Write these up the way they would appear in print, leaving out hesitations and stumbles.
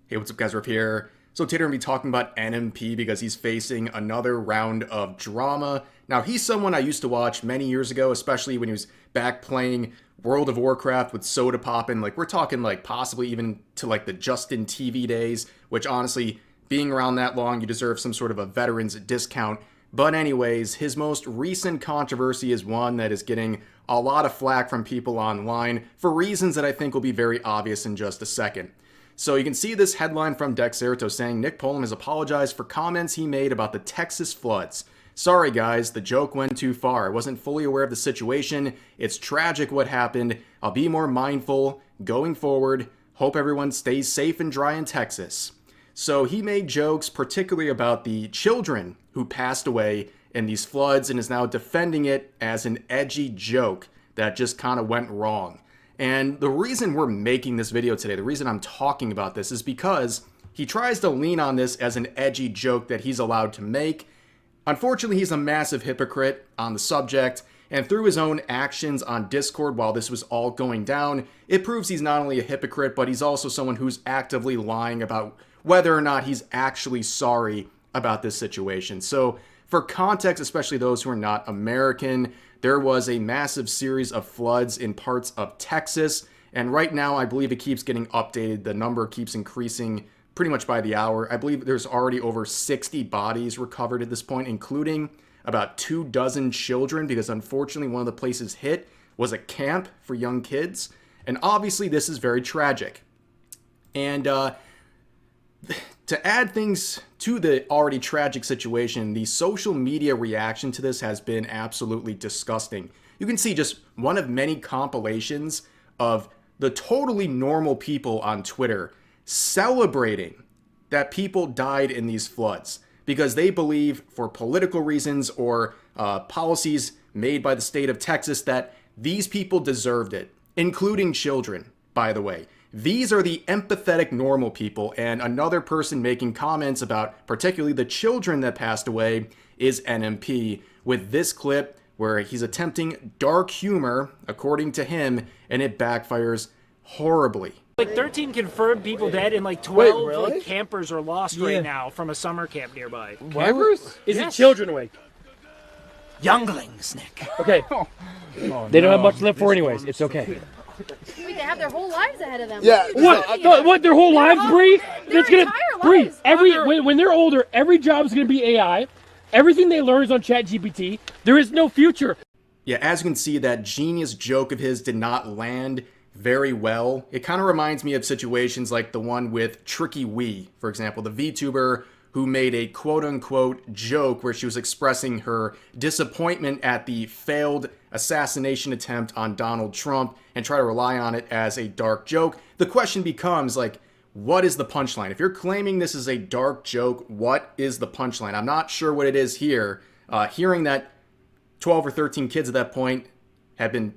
Hey, what's up guys, Riff here. So today we're going to be talking about NMP because he's facing another round of drama. Now, he's someone I used to watch many years ago, especially when he was back playing World of Warcraft with Soda Poppin'. Like, we're talking like possibly even to like the Justin TV days, which honestly, being around that long, you deserve some sort of a veteran's discount. But anyways, his most recent controversy is one that is getting a lot of flack from people online for reasons that I think will be very obvious in just a second. So you can see this headline from Dexerto saying Nick Poland has apologized for comments he made about the Texas floods. Sorry guys, the joke went too far. I wasn't fully aware of the situation. It's tragic what happened. I'll be more mindful going forward. Hope everyone stays safe and dry in Texas. So he made jokes particularly about the children who passed away in these floods and is now defending it as an edgy joke that just kind of went wrong. And the reason we're making this video today, the reason I'm talking about this is because he tries to lean on this as an edgy joke that he's allowed to make. Unfortunately, he's a massive hypocrite on the subject, and through his own actions on Discord while this was all going down, it proves he's not only a hypocrite, but he's also someone who's actively lying about whether or not he's actually sorry about this situation. So for context, especially those who are not American, there was a massive series of floods in parts of Texas, and right now I believe it keeps getting updated. The number keeps increasing pretty much by the hour. I believe there's already over 60 bodies recovered at this point, including about 24 children, because unfortunately one of the places hit was a camp for young kids, and obviously this is very tragic. And to add things to the already tragic situation, the social media reaction to this has been absolutely disgusting. You can see just one of many compilations of the totally normal people on Twitter celebrating that people died in these floods because they believe for political reasons or policies made by the state of Texas that these people deserved it, including children, by the way. These are the empathetic normal people, and another person making comments about particularly the children that passed away is NMP with this clip where he's attempting dark humor, according to him, and it backfires horribly. Like 13 confirmed people dead and like 12 Wait, really? like campers are lost right now from a summer camp nearby. Campers? Is Yes. it children awake? Younglings, Nick. Okay. They don't have much left for anyways. It's okay. Wait, they have their whole lives ahead of them. Yeah. What? Their whole lives, Bree? Their That's gonna entire Bree. lives. When they're older, every job is gonna be AI. Everything they learn is on ChatGPT. There is no future. Yeah, as you can see, that genius joke of his did not land very well. It kind of reminds me of situations like the one with Tricky Wee, for example, the VTuber who made a quote-unquote joke where she was expressing her disappointment at the failed assassination attempt on Donald Trump and try to rely on it as a dark joke. The question becomes, like, what is the punchline? If you're claiming this is a dark joke, what is the punchline? I'm not sure what it is here. Hearing that 12 or 13 kids at that point have been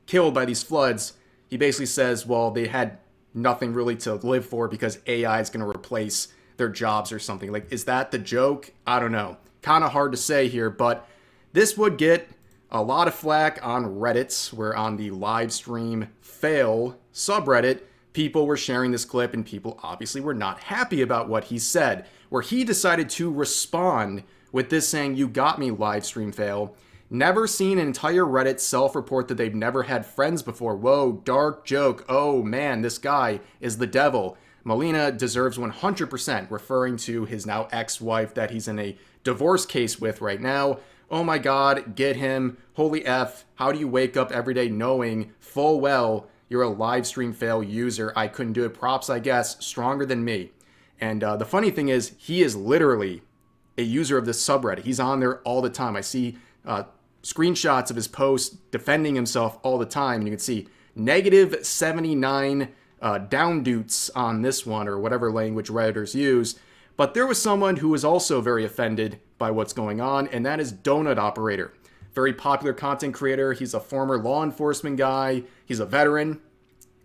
killed by these floods, he basically says, well, they had nothing really to live for because AI is going to replace their jobs or something. Like, is that the joke? I don't know. Kind of hard to say here, but this would get a lot of flack on Reddit, where on the live stream fail subreddit, people were sharing this clip and people obviously were not happy about what he said, where he decided to respond with this saying, "You got me, live stream fail. Never seen an entire Reddit self-report that they've never had friends before. Whoa, dark joke. Oh man, this guy is the devil. Molina deserves 100%," referring to his now ex-wife that he's in a divorce case with right now. Oh my god, get him. Holy F, how do you wake up every day knowing full well you're a live stream fail user? I couldn't do it. Props, I guess. Stronger than me. And the funny thing is, he is literally a user of this subreddit. He's on there all the time. I see screenshots of his posts defending himself all the time. And you can see negative 79 down dutes on this one, or whatever language Redditors use. But there was someone who was also very offended by what's going on, and that is Donut Operator. Very popular content creator. He's a former law enforcement guy. He's a veteran.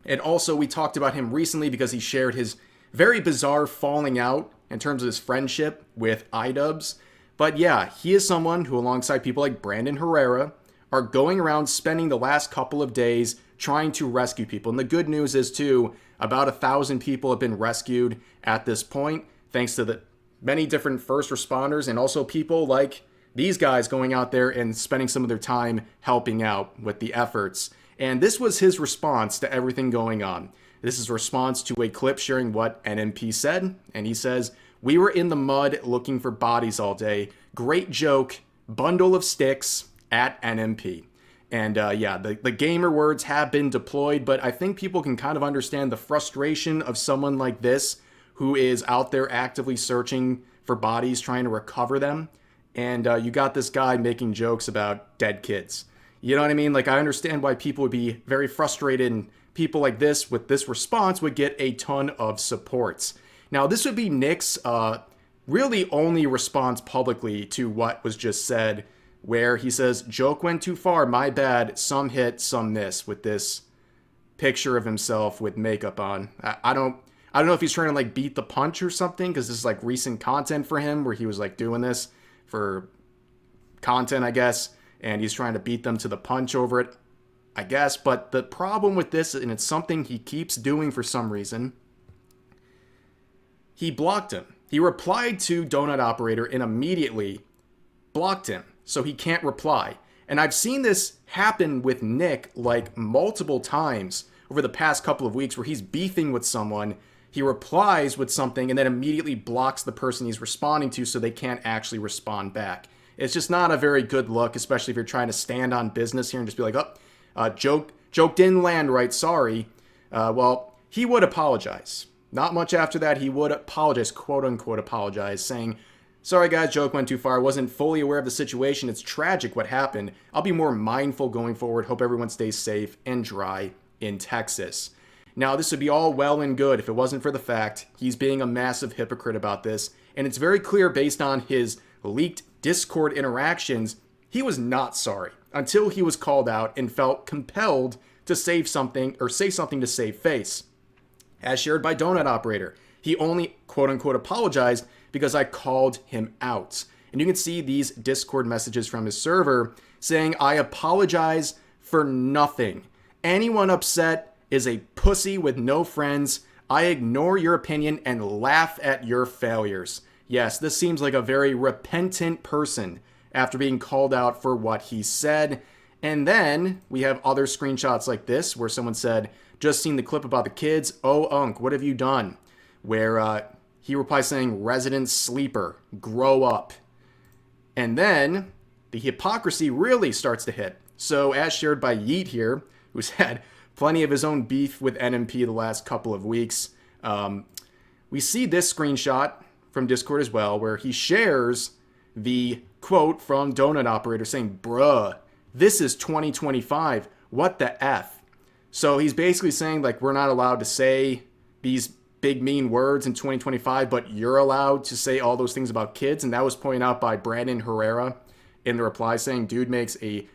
And also we talked about him recently because he shared his very bizarre falling out in terms of his friendship with iDubbbz. But yeah, he is someone who, alongside people like Brandon Herrera, are going around spending the last couple of days trying to rescue people. And the good news is, too, about 1,000 people have been rescued at this point, thanks to the many different first responders and also people like these guys going out there and spending some of their time helping out with the efforts. And this was his response to everything going on. This is a response to a clip sharing what NMP said. And he says, "We were in the mud looking for bodies all day. Great joke. Bundle of sticks at NMP." And the gamer words have been deployed, but I think people can kind of understand the frustration of someone like this who is out there actively searching for bodies, trying to recover them. And you got this guy making jokes about dead kids. You know what I mean? Like, I understand why people would be very frustrated, and people like this with this response would get a ton of supports. Now, this would be Nick's really only response publicly to what was just said, where he says, "Joke went too far, my bad, some hit, some miss," with this picture of himself with makeup on. I don't know if he's trying to like beat the punch or something, because this is like recent content for him where he was like doing this for content, I guess, and he's trying to beat them to the punch over it, I guess. But the problem with this, and it's something he keeps doing for some reason, he blocked him. He replied to Donut Operator and immediately blocked him, so he can't reply. And I've seen this happen with Nick like multiple times over the past couple of weeks, where he's beefing with someone, he replies with something and then immediately blocks the person he's responding to so they can't actually respond back. It's just not a very good look, especially if you're trying to stand on business here and just be like, joke didn't land right, sorry. Well, he would apologize. Not much after that, he would apologize, quote unquote apologize, saying, "Sorry guys, joke went too far. I wasn't fully aware of the situation. It's tragic what happened. I'll be more mindful going forward. Hope everyone stays safe and dry in Texas." Now, this would be all well and good if it wasn't for the fact he's being a massive hypocrite about this. And it's very clear based on his leaked Discord interactions, he was not sorry until he was called out and felt compelled to say something to save face. As shared by Donut Operator, he only quote unquote apologized because I called him out. And you can see these Discord messages from his server saying, "I apologize for nothing. Anyone upset is a pussy with no friends. I ignore your opinion and laugh at your failures." Yes, this seems like a very repentant person after being called out for what he said. And then we have other screenshots like this where someone said, "Just seen the clip about the kids. Oh, Unc, what have you done?" Where he replies saying, "Resident sleeper, grow up." And then the hypocrisy really starts to hit. So as shared by Yeet here, who's had plenty of his own beef with NMP the last couple of weeks, we see this screenshot from Discord as well, where he shares the quote from Donut Operator saying, "Bruh, this is 2025. What the F?" So he's basically saying, like, we're not allowed to say these big mean words in 2025, but you're allowed to say all those things about kids. And that was pointed out by Brandon Herrera in the reply, saying, "Dude makes a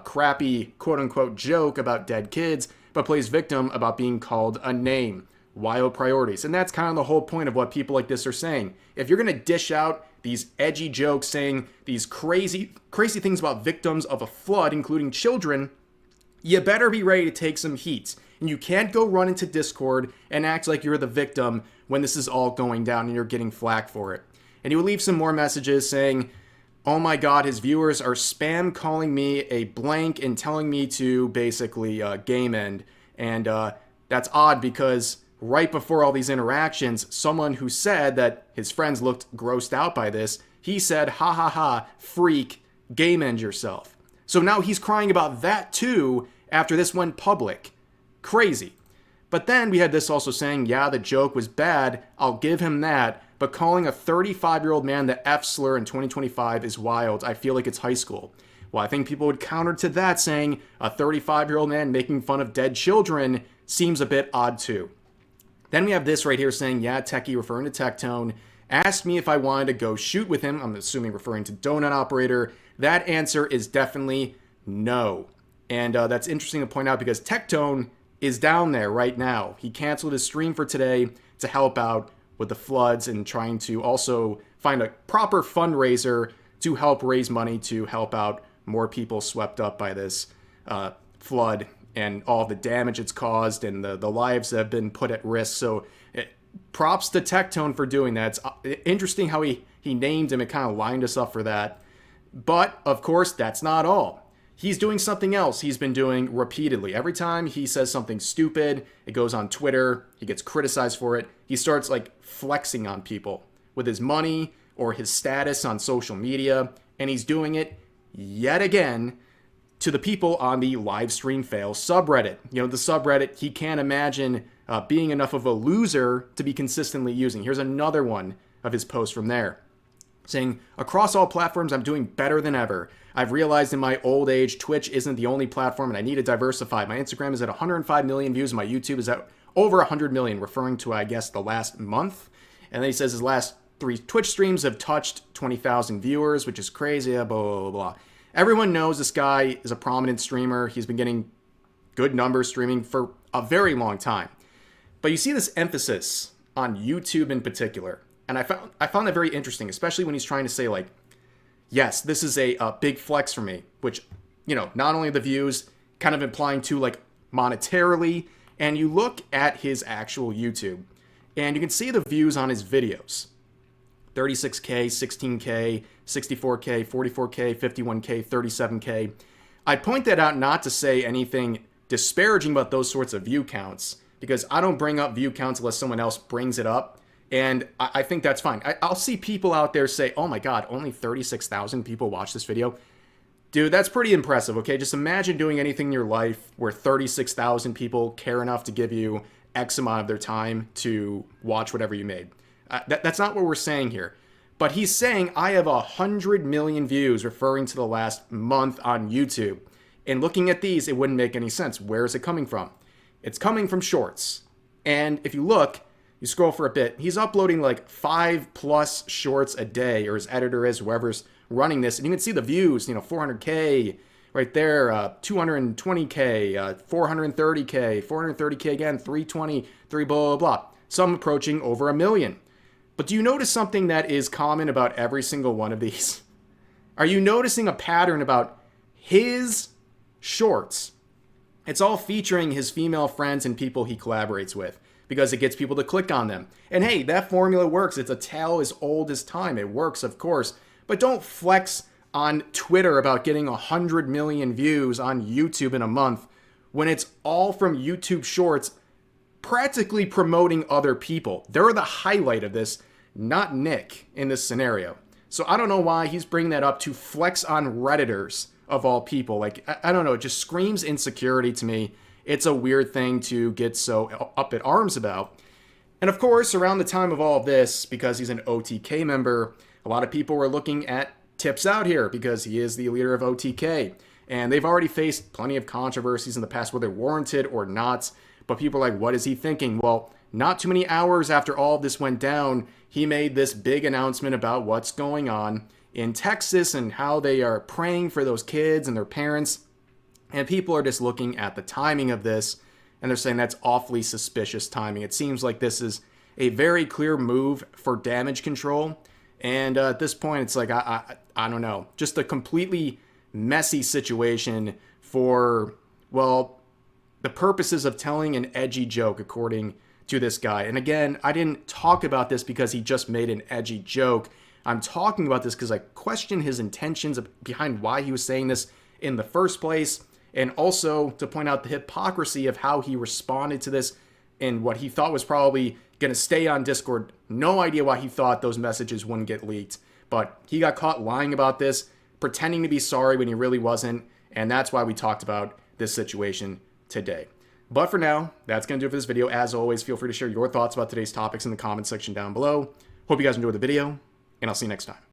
crappy quote unquote joke about dead kids, but plays victim about being called a name. Wild priorities." And that's kind of the whole point of what people like this are saying. If you're going to dish out these edgy jokes saying these crazy things about victims of a flood, including children, you better be ready to take some heat. And you can't go run into Discord and act like you're the victim when this is all going down and you're getting flack for it. And he would leave some more messages saying, "Oh my god, his viewers are spam calling me a blank and telling me to basically game end." And that's odd because right before all these interactions, someone who said that his friends looked grossed out by this, he said, "Ha ha ha, freak, game end yourself." So now he's crying about that too after this went public. Crazy. But then we had this also saying, "Yeah, the joke was bad, I'll give him that, but calling a 35-year-old man the F slur in 2025 is wild. I feel like it's high school." Well, I think people would counter to that saying a 35-year-old man making fun of dead children seems a bit odd too. Then we have this right here saying, "Yeah, Techie," referring to Tectone, "asked me if I wanted to go shoot with him." I'm assuming referring to Donut Operator. That answer is definitely no. And that's interesting to point out because Tectone is down there right now. He canceled his stream for today to help out with the floods and trying to also find a proper fundraiser to help raise money to help out more people swept up by this flood and all the damage it's caused and the lives that have been put at risk. So props to Tectone for doing that. It's interesting how he named him. It kind of lined us up for that. But, of course, that's not all. He's doing something else he's been doing repeatedly. Every time he says something stupid, it goes on Twitter, he gets criticized for it, he starts like flexing on people with his money or his status on social media, and he's doing it yet again to the people on the Livestream Fail subreddit. You know, the subreddit he can't imagine being enough of a loser to be consistently using. Here's another one of his posts from there, saying, across all platforms, I'm doing better than ever. I've realized in my old age, Twitch isn't the only platform and I need to diversify. My Instagram is at 105 million views and my YouTube is at over 100 million, referring to, I guess, the last month. And then he says his last 3 Twitch streams have touched 20,000 viewers, which is crazy, blah, blah, blah, blah. Everyone knows this guy is a prominent streamer. He's been getting good numbers streaming for a very long time. But you see this emphasis on YouTube in particular. And I found that very interesting, especially when he's trying to say, like, yes, this is a big flex for me, which, you know, not only the views, kind of implying to, like, monetarily, and you look at his actual YouTube, and you can see the views on his videos. 36K, 16K, 64K, 44K, 51K, 37K. I point that out not to say anything disparaging about those sorts of view counts, because I don't bring up view counts unless someone else brings it up. And I think that's fine. I'll see people out there say, oh my God, only 36,000 people watch this video. Dude, that's pretty impressive, okay? Just imagine doing anything in your life where 36,000 people care enough to give you X amount of their time to watch whatever you made. That's not what we're saying here. But he's saying, I have 100 million views, referring to the last month on YouTube. And looking at these, it wouldn't make any sense. Where is it coming from? It's coming from shorts. And if you look, you scroll for a bit, he's uploading like 5+ shorts a day, or his editor is, whoever's running this. And you can see the views, you know, 400K right there, 220K, 430K, 430K again, 320, 3 blah, blah, blah. Some approaching over 1 million. But do you notice something that is common about every single one of these? Are you noticing a pattern about his shorts? It's all featuring his female friends and people he collaborates with, because it gets people to click on them. And hey, that formula works. It's a tale as old as time. It works, of course. But don't flex on Twitter about getting 100 million views on YouTube in a month when it's all from YouTube Shorts practically promoting other people. They're the highlight of this, not Nick in this scenario. So I don't know why he's bringing that up to flex on Redditors of all people. Like, I don't know. It just screams insecurity to me. It's a weird thing to get so up at arms about. And of course, around the time of all of this, because he's an OTK member, a lot of people were looking at Tips Out here because he is the leader of OTK. And they've already faced plenty of controversies in the past, whether warranted or not. But people are like, what is he thinking? Well, not too many hours after all of this went down, he made this big announcement about what's going on in Texas and how they are praying for those kids and their parents. And people are just looking at the timing of this, and they're saying that's awfully suspicious timing. It seems like this is a very clear move for damage control. And at this point, it's like, I don't know, just a completely messy situation for, well, the purposes of telling an edgy joke, according to this guy. And again, I didn't talk about this because he just made an edgy joke. I'm talking about this because I question his intentions behind why he was saying this in the first place. And also to point out the hypocrisy of how he responded to this and what he thought was probably going to stay on Discord. No idea why he thought those messages wouldn't get leaked. But he got caught lying about this, pretending to be sorry when he really wasn't. And that's why we talked about this situation today. But for now, that's going to do it for this video. As always, feel free to share your thoughts about today's topics in the comment section down below. Hope you guys enjoyed the video, and I'll see you next time.